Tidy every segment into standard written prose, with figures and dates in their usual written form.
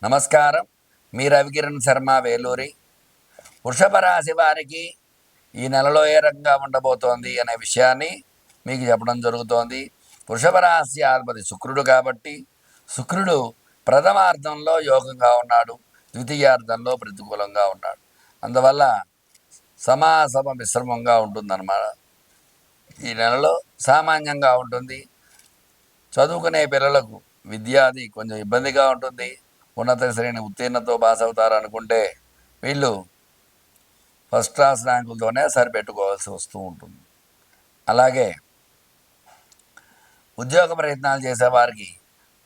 నమస్కారం. మీ రవికిరణ్ శర్మ, వేలూరి. వృషభ రాశి వారికి ఈ నెలలో ఏ రకంగా ఉండబోతోంది అనే విషయాన్ని మీకు చెప్పడం జరుగుతోంది. వృషభ రాశి అధిపతి శుక్రుడు కాబట్టి శుక్రుడు ప్రథమార్థంలో యోగంగా ఉన్నాడు, ద్వితీయార్థంలో ప్రతికూలంగా ఉన్నాడు. అందువల్ల సమాసమ మిశ్రమంగా ఉంటుందన్నమాట. ఈ నెలలో సామాన్యంగా ఉంటుంది. చదువుకునే పిల్లలకు విద్యాది కొంచెం ఇబ్బందిగా ఉంటుంది. ఉన్నత శ్రేణి ఉత్తీర్ణతో పాస్ అవుతారు అనుకుంటే వీళ్ళు ఫస్ట్ క్లాస్ ర్యాంకులతోనే సరిపెట్టుకోవాల్సి వస్తూ ఉంటుంది. అలాగే ఉద్యోగ ప్రయత్నాలు చేసేవారికి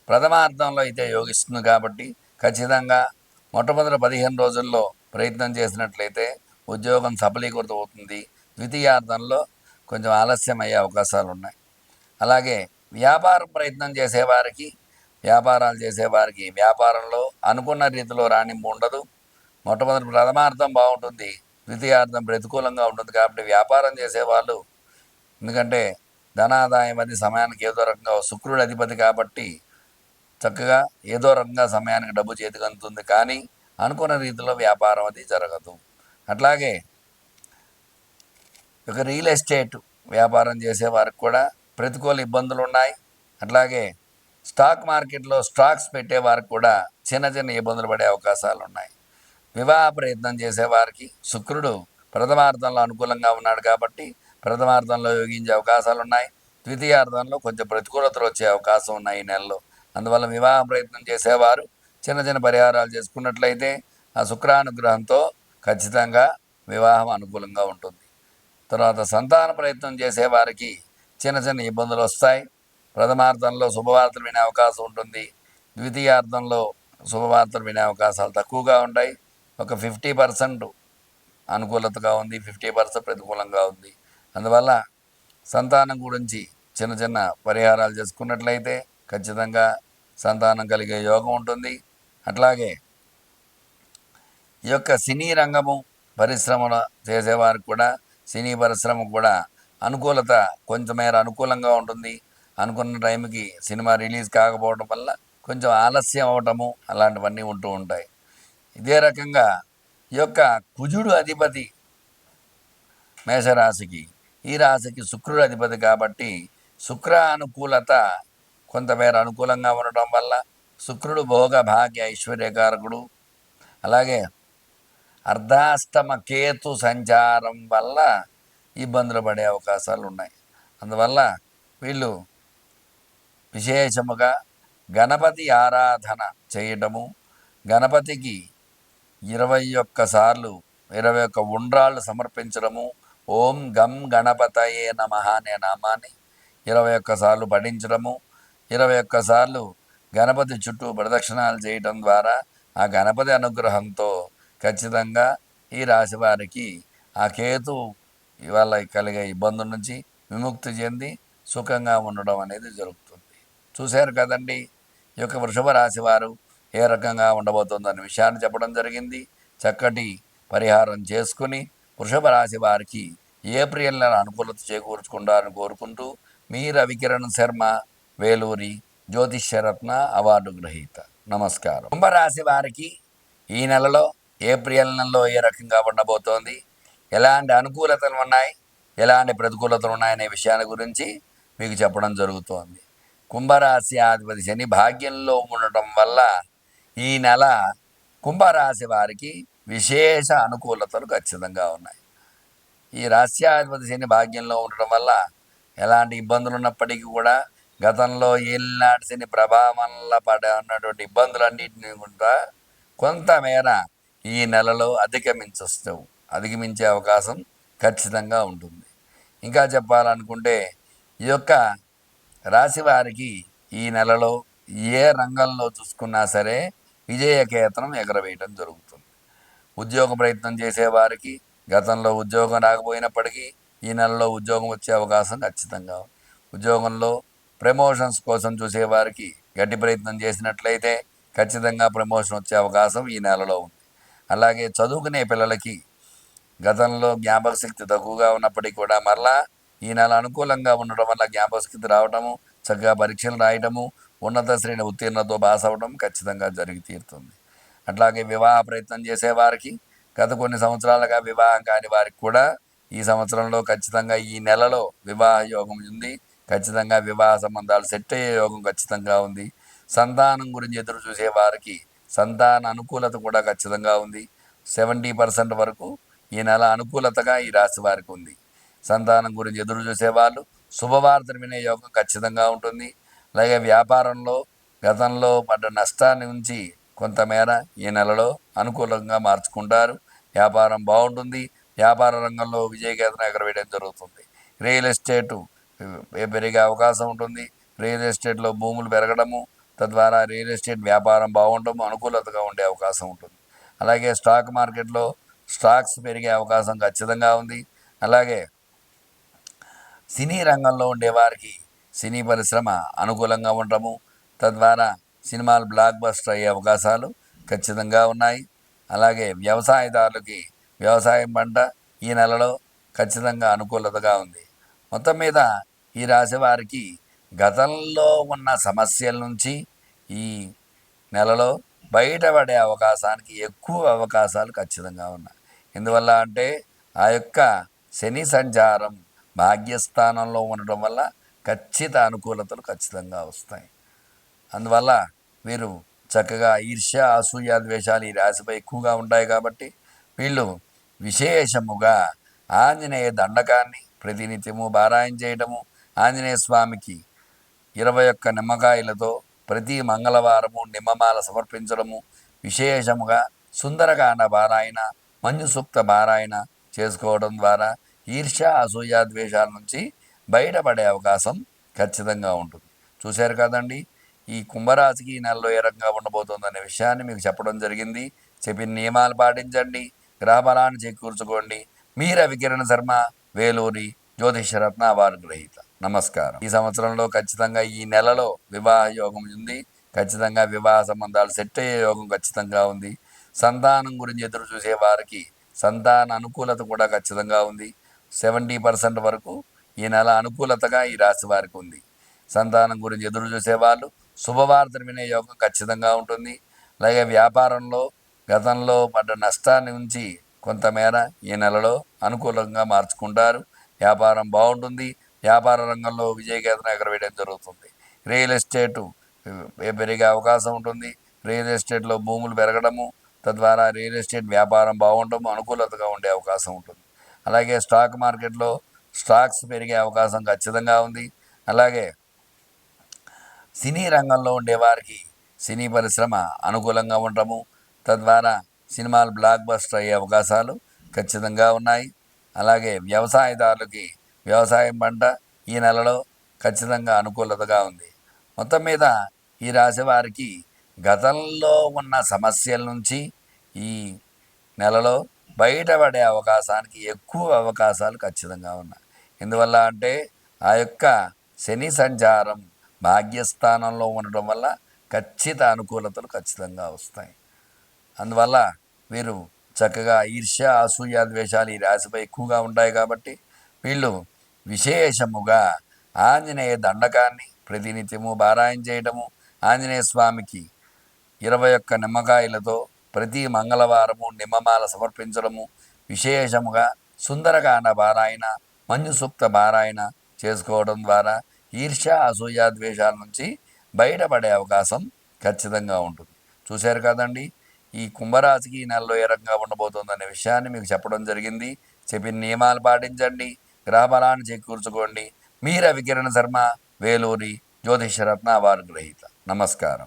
ప్రథమార్థంలో అయితే యోగిస్తుంది కాబట్టి ఖచ్చితంగా మొట్టమొదటి 15 రోజుల్లో ప్రయత్నం చేసినట్లయితే ఉద్యోగం సఫలీకృతం అవుతుంది. ద్వితీయార్థంలో కొంచెం ఆలస్యం అయ్యే అవకాశాలు ఉన్నాయి. అలాగే వ్యాపారం ప్రయత్నం చేసేవారికి వ్యాపారంలో అనుకున్న రీతిలో రాణింపు ఉండదు. మొట్టమొదటి ప్రథమార్థం బాగుంటుంది, ద్వితీయార్థం ప్రతికూలంగా ఉంటుంది. కాబట్టి వ్యాపారం చేసేవాళ్ళు, ఎందుకంటే ధనాదాయం అది సమయానికి ఏదో రకంగా శుక్రుడు అధిపతి కాబట్టి చక్కగా ఏదో రకంగా సమయానికి డబ్బు చేతికి అందుతుంది, కానీ అనుకున్న రీతిలో వ్యాపారం అది జరగదు. అట్లాగే ఒక రియల్ ఎస్టేట్ వ్యాపారం చేసేవారికి కూడా ప్రతికూల ఇబ్బందులు ఉన్నాయి. అట్లాగే స్టాక్ మార్కెట్లో స్టాక్స్ పెట్టేవారికి కూడా చిన్న చిన్న ఇబ్బందులు పడే అవకాశాలు ఉన్నాయి. వివాహ ప్రయత్నం చేసేవారికి శుక్రుడు ప్రథమార్థంలో అనుకూలంగా ఉన్నాడు కాబట్టి ప్రథమార్థంలో యోగించే అవకాశాలు ఉన్నాయి. ద్వితీయార్థంలో కొంచెం ప్రతికూలతలు వచ్చే అవకాశం ఉన్నాయి ఈ నెలలో. అందువల్ల వివాహ ప్రయత్నం చేసేవారు చిన్న చిన్న పరిహారాలు చేసుకున్నట్లయితే ఆ శుక్రానుగ్రహంతో ఖచ్చితంగా వివాహం అనుకూలంగా ఉంటుంది. తర్వాత సంతాన ప్రయత్నం చేసేవారికి చిన్న చిన్న ఇబ్బందులు వస్తాయి. ప్రథమార్థంలో శుభవార్తలు వినే అవకాశం ఉంటుంది. ద్వితీయార్థంలో శుభవార్తలు వినే అవకాశాలు తక్కువగా ఉంటాయి. ఒక 50% అనుకూలతగా ఉంది, 50% ప్రతికూలంగా ఉంది. అందువల్ల సంతానం గురించి చిన్న చిన్న పరిహారాలు చేసుకున్నట్లయితే ఖచ్చితంగా సంతానం కలిగే యోగం ఉంటుంది. అట్లాగే ఈ యొక్క సినీ రంగము పరిశ్రమల చేసేవారికి కూడా సినీ పరిశ్రమ కూడా అనుకూలత కొంచెమేర అనుకూలంగా ఉంటుంది. అనుకున్న టైంకి సినిమా రిలీజ్ కాకపోవడం వల్ల కొంచెం ఆలస్యం అవటము అలాంటివన్నీ ఉంటూ ఉంటాయి. ఇదే రకంగా ఈ యొక్క కుజుడు అధిపతి మేషరాశికి, ఈ రాశికి శుక్రుడు అధిపతి కాబట్టి శుక్ర అనుకూలత కొంతమేర అనుకూలంగా ఉండటం వల్ల శుక్రుడు భోగ భాగ్య ఐశ్వర్యకారకుడు. అలాగే అర్ధాష్టమ కేతు సంచారం వల్ల ఇబ్బందులు పడే అవకాశాలు ఉన్నాయి. అందువల్ల వీళ్ళు విశేషముగా గణపతి ఆరాధన చేయటము, గణపతికి 21 సార్లు 21 ఉండ్రాళ్ళు సమర్పించడము, ఓం గం గణపతయే నమః అనే నామాన్ని 21 సార్లు పఠించడము, 21 సార్లు గణపతి చుట్టూ ప్రదక్షిణాలు చేయటం ద్వారా ఆ గణపతి అనుగ్రహంతో ఖచ్చితంగా ఈ రాశి వారికి ఆ కేతు ఇవాళ కలిగే ఇబ్బందుల నుంచి విముక్తి చెంది సుఖంగా ఉండడం అనేది జరుగుతుంది. చూశారు కదండి, ఈ యొక్క వృషభ రాశి వారు ఏ రకంగా ఉండబోతుందనే విషయాన్ని చెప్పడం జరిగింది. చక్కటి పరిహారం చేసుకుని వృషభ రాశి వారికి ఏప్రిల్ నెల అనుకూలత చేకూర్చుకుంటారని కోరుకుంటూ మీ రవికిరణ్ శర్మ, వేలూరి, జ్యోతిష్యరత్న అవార్డు గ్రహీత. నమస్కారం. కుంభరాశి వారికి ఈ నెలలో ఏప్రిల్ నెలలో ఏ రకంగా ఉండబోతోంది, ఎలాంటి అనుకూలతలు ఉన్నాయి, ఎలాంటి ప్రతికూలతలు ఉన్నాయనే విషయాల గురించి మీకు చెప్పడం జరుగుతోంది. కుంభరాశి అధిపతి శని భాగ్యంలో ఉండటం వల్ల ఈ నెల కుంభరాశి వారికి విశేష అనుకూలతలు ఖచ్చితంగా ఉన్నాయి. ఈ రాశ్యాధిపతి శని భాగ్యంలో ఉండటం వల్ల ఎలాంటి ఇబ్బందులు ఉన్నప్పటికీ కూడా గతంలో ఏలినాటి శని ప్రభావం వల్ల ఉన్నటువంటి ఇబ్బందులన్నింటినీ కూడా కొంతమేర ఈ నెలలో అధిగమించే అవకాశం ఖచ్చితంగా ఉంటుంది. ఇంకా చెప్పాలనుకుంటే ఈ యొక్క రాశి వారికి ఈ నెలలో ఏ రంగంలో చూసుకున్నా సరే విజయకేతనం ఎగరవేయటం జరుగుతుంది. ఉద్యోగ ప్రయత్నం చేసేవారికి గతంలో ఉద్యోగం రాకపోయినప్పటికీ ఈ నెలలో ఉద్యోగం వచ్చే అవకాశం ఖచ్చితంగా ఉంది. ఉద్యోగంలో ప్రమోషన్స్ కోసం చూసేవారికి గట్టి ప్రయత్నం చేసినట్లయితే ఖచ్చితంగా ప్రమోషన్ వచ్చే అవకాశం ఈ నెలలో ఉంది. అలాగే చదువుకునే పిల్లలకి గతంలో జ్ఞాపక శక్తి తక్కువగా ఉన్నప్పటికీ కూడా మరలా ఈ నెల అనుకూలంగా ఉండడం వల్ల జ్ఞాపక శక్తి రావడము, చక్కగా పరీక్షలు రాయడము, ఉన్నత శ్రేణి ఉత్తీర్ణతో పాస్ అవ్వడం ఖచ్చితంగా జరిగి తీరుతుంది. అట్లాగే వివాహ ప్రయత్నం చేసేవారికి, గత కొన్ని సంవత్సరాలుగా వివాహం కాని వారికి కూడా ఈ సంవత్సరంలో ఖచ్చితంగా ఈ నెలలో వివాహ యోగం ఉంది. ఖచ్చితంగా వివాహ సంబంధాలు సెట్ అయ్యే యోగం ఖచ్చితంగా ఉంది. సంతానం గురించి ఎదురు చూసే వారికి సంతాన అనుకూలత కూడా ఖచ్చితంగా ఉంది. 70% వరకు ఈ నెల అనుకూలతగా ఈ రాశి వారికి ఉంది. సంతానం గురించి ఎదురు చూసేవాళ్ళు శుభవార్తను వినే యోగం ఖచ్చితంగా ఉంటుంది. అలాగే వ్యాపారంలో గతంలో పడ్డ నష్టాన్ని నుంచి కొంతమేర ఈ నెలలో అనుకూలంగా మార్చుకుంటారు. వ్యాపారం బాగుంటుంది. వ్యాపార రంగంలో విజయకేతనం ఎగరవేయడం జరుగుతుంది. రియల్ ఎస్టేటు పెరిగే అవకాశం ఉంటుంది. రియల్ ఎస్టేట్లో భూములు పెరగడము, తద్వారా రియల్ ఎస్టేట్ వ్యాపారం బాగుండము అనుకూలతగా ఉండే అవకాశం ఉంటుంది. అలాగే స్టాక్ మార్కెట్లో స్టాక్స్ పెరిగే అవకాశం ఖచ్చితంగా ఉంది. అలాగే సినీ రంగంలో ఉండేవారికి సినీ పరిశ్రమ అనుకూలంగా ఉండటము, తద్వారా సినిమాలు బ్లాక్ బస్టర్ అయ్యే అవకాశాలు ఖచ్చితంగా ఉన్నాయి. అలాగే వ్యవసాయదారులకి వ్యవసాయం పంట ఈ నెలలో ఖచ్చితంగా అనుకూలతగా ఉంది. మొత్తం మీద ఈ రాశి వారికి గతంలో ఉన్న సమస్యల నుంచి ఈ నెలలో బయటపడే అవకాశానికి ఎక్కువ అవకాశాలు ఖచ్చితంగా ఉన్నాయి. ఎందువల్ల అంటే ఆ యొక్క శని సంచారం భాగ్యస్థానంలో ఉండటం వల్ల ఖచ్చిత అనుకూలతలు ఖచ్చితంగా వస్తాయి. అందువల్ల వీరు చక్కగా ఈర్ష్య అసూయ ద్వేషాలు ఈ రాశిపై ఎక్కువగా ఉంటాయి కాబట్టి వీళ్ళు విశేషముగా ఆంజనేయ దండకాన్ని ప్రతినిత్యము పారాయణ చేయటము, ఆంజనేయ స్వామికి 21 నిమ్మకాయలతో ప్రతి మంగళవారము నిమ్మమాల సమర్పించడము, విశేషముగా సుందరకాండ పారాయణ, మంజు సూక్త పారాయణ చేసుకోవడం ద్వారా ఈర్ష్య అసూయ ద్వేషాల నుంచి బయటపడే అవకాశం ఖచ్చితంగా ఉంటుంది. చూశారు కదండి, ఈ కుంభరాశికి ఈ నెలలో ఏ రకంగా ఉండబోతుందనే విషయాన్ని మీకు చెప్పడం జరిగింది. చెప్పిన నియమాలు పాటించండి, గ్రహబలాన్ని చేకూర్చుకోండి. మీ రవికిరణ్ శర్మ, వేలూరి జ్యోతిషరత్న అవార్డు గ్రహీత. నమస్కారం. ఈ సంవత్సరంలో ఖచ్చితంగా ఈ నెలలో వివాహ యోగం ఉంది. ఖచ్చితంగా వివాహ సంబంధాలు సెట్ అయ్యే యోగం ఖచ్చితంగా ఉంది. సంతానం గురించి ఎదురు చూసే వారికి సంతాన అనుకూలత కూడా ఖచ్చితంగా ఉంది. 70% వరకు ఈ నెల అనుకూలతగా ఈ రాశి వారికి ఉంది. సంతానం గురించి ఎదురు చూసేవాళ్ళు శుభవార్తను వినే యోగం ఖచ్చితంగా ఉంటుంది. అలాగే వ్యాపారంలో గతంలో పడ్డ నష్టాన్ని నుంచి కొంతమేర ఈ నెలలో అనుకూలంగా మార్చుకుంటారు. వ్యాపారం బాగుంటుంది. వ్యాపార రంగంలో విజయకేతనం ఎగరవేయడం జరుగుతుంది. రియల్ ఎస్టేటు పెరిగే అవకాశం ఉంటుంది. రియల్ ఎస్టేట్లో భూములు పెరగడము, తద్వారా రియల్ ఎస్టేట్ వ్యాపారం బాగుండము అనుకూలతగా ఉండే అవకాశం ఉంటుంది. అలాగే స్టాక్ మార్కెట్లో స్టాక్స్ పెరిగే అవకాశం ఖచ్చితంగా ఉంది. అలాగే సినీ రంగంలో ఉండేవారికి సినీ పరిశ్రమ అనుకూలంగా ఉండటము, తద్వారా సినిమాలు బ్లాక్ బస్టర్ అయ్యే అవకాశాలు ఖచ్చితంగా ఉన్నాయి. అలాగే వ్యవసాయదారులకి వ్యవసాయం పంట ఈ నెలలో ఖచ్చితంగా అనుకూలతగా ఉంది. మొత్తం మీద ఈ రాశి వారికి గతంలో ఉన్న సమస్యల నుంచి ఈ నెలలో బయటపడే అవకాశానికి ఎక్కువ అవకాశాలు ఖచ్చితంగా ఉన్నాయి. ఎందువల్ల అంటే ఆ యొక్క శని సంచారం భాగ్యస్థానంలో ఉండటం వల్ల ఖచ్చిత అనుకూలతలు ఖచ్చితంగా వస్తాయి. అందువల్ల వీరు చక్కగా ఈర్ష్య అసూయ ద్వేషాలు ఈ రాశిపై ఎక్కువగా ఉంటాయి కాబట్టి వీళ్ళు విశేషముగా ఆంజనేయ దండకాన్ని ప్రతినిత్యము పారాయణ చేయటము, ఆంజనేయ స్వామికి 21 నిమ్మకాయలతో ప్రతి మంగళవారము నిమ్మమాల సమర్పించడము, విశేషముగా సుందరకాండ పారాయణ, మంజు సూక్త పారాయణ చేసుకోవడం ద్వారా ఈర్ష్య అసూయ ద్వేషాల నుంచి బయటపడే అవకాశం ఖచ్చితంగా ఉంటుంది. చూశారు కదండి, ఈ కుంభరాశికి ఈ నెలలో ఏ రకంగా ఉండబోతుందనే విషయాన్ని మీకు చెప్పడం జరిగింది. చెప్పిన నియమాలు పాటించండి, గ్రహబలాన్ని చేకూర్చుకోండి. మీ రవికిరణ్ శర్మ, వేలూరి జ్యోతిషరత్న అవార్డు గ్రహీత. నమస్కారం.